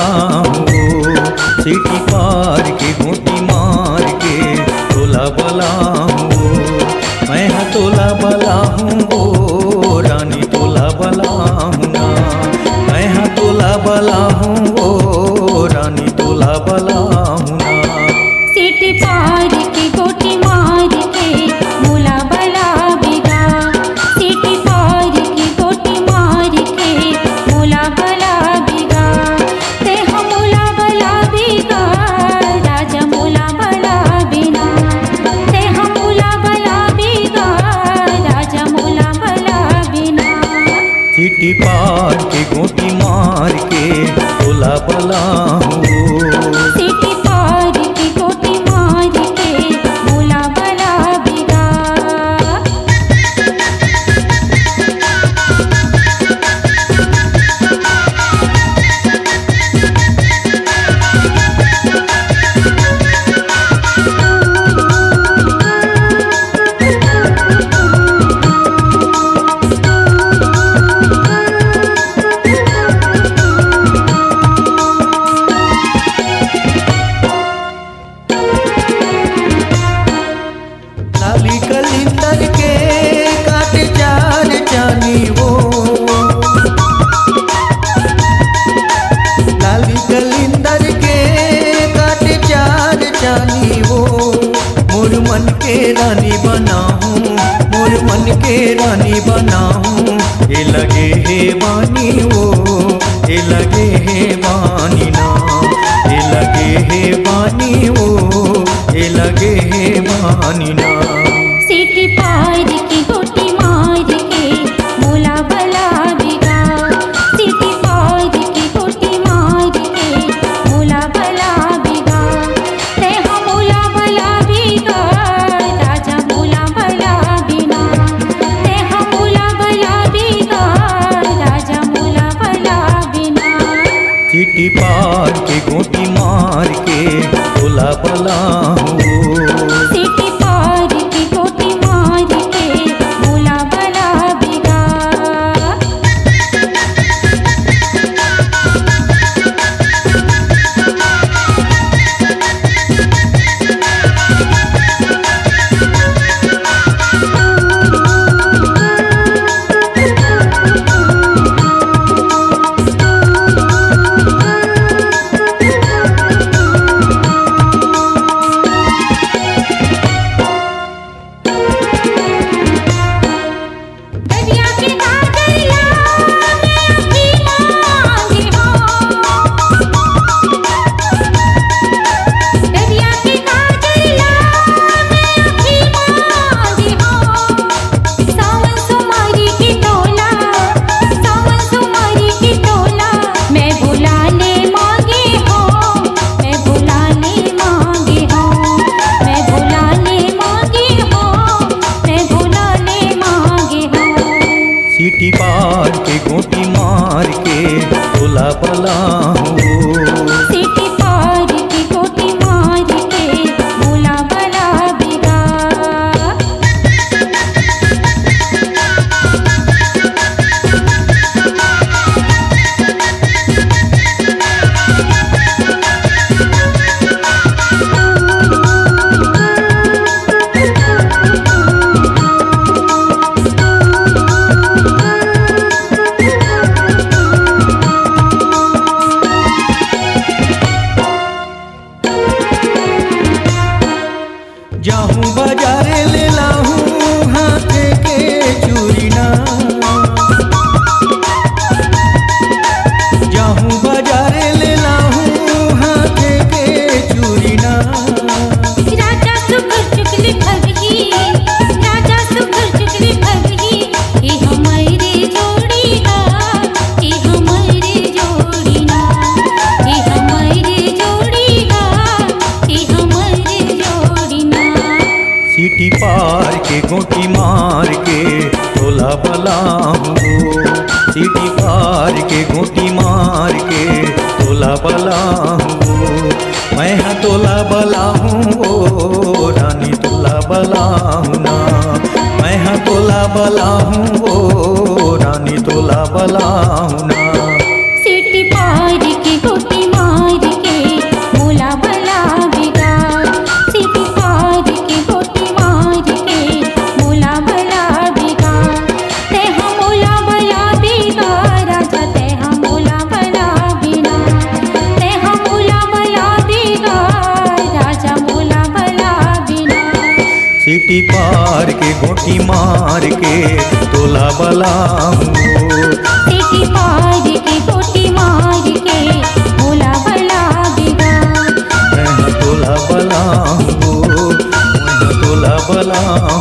बला हूँ, सीटी पार के घोटी मार के तोला बला हूँ। मैं हाँ तोला बला हूँ ओ रानी तोला बला हूँ ना। मैं हाँ तोला बला हूँ ओ रानी तोला बला हूँ ना। सीटी पार के गोटी मार के मोला बला बिगा। सीटी पार के गोटी मार के मोला बला बिगा। ते हम मोला बला बिगा राजा मोला बला बिना। ते हम मोला बला बिगा राजा मोला बला बिना। सीटी पार के घोटी मार के तोला बला हूँ। सीटी पार के गोटी मार के मोला बला बिगा। लाली कलिंदर के काटे चार चानी वो। लाली कलिंदर के काटे चार चानी वो। मोर मन के रानी बनाऊं, मोर मन के रानी बनाऊं। ये लगे है बानी वो, ये लगे है बानी ना। ये लगे है बानी वो, ये लगे है बानी ना। सीटी पार की गोटी मार के मोला बला बिगा। सीटी पार की गोटी मार के मोला बला बिगा। ते हम मोला बला बिगा राजा मोला बला बिना। ते हम मोला बला बिगा राजा मोला बला बिना। सीटी पार के घोटी मार के तोला बला हूँ। सीटी पार की गोटी मार के मोला बला बिगा। दरिया के काजरिया में अखी मांगे हो। दरिया के काजरिया में अखी मांगे हो। सावन सुमारी की टोला, सावन सुमारी की टोला। मैं बुलाने मांगे हो, मैं बुलाने मांगे हो। मैं बुलाने मांगे हो, मैं बुलाने मांगे हो। सीटी पार के घोटी मार के तोला बला हूँ। सीटी पार की गोटी मार के मोला बला बिगा। जाहूँ बाजारे ले लाहूँ हाथ के चूड़ी ना। जाहूँ बाजारे ले लाहूँ हाथ के चूड़ी ना। राजा सुखर चुगली भगही, राजा सुखर चुगली भगही। ये हमारे जोड़ी ना, ये हमारे जोड़ी ना। ये हमारे जोड़ी ना, ये हमारे जोड़ी ना। सीटी पार के घोटी मार के तोला बला हूँ। सीटी पार के घोटी मार के तोला बला हूँ। मैं हाँ तोला बला हूँ ओ रानी तोला बला हूँ ना। मैं हाँ तोला बला हूँ ओ रानी तोला बला हूँ ना। सीटी पार की गोटी सीटी पार के घोटी मार के तोला बलाऊं सीटी पार की गोटी मार के मोला बला बिगा मैं तोला बलाऊं मैं तोला बलाऊं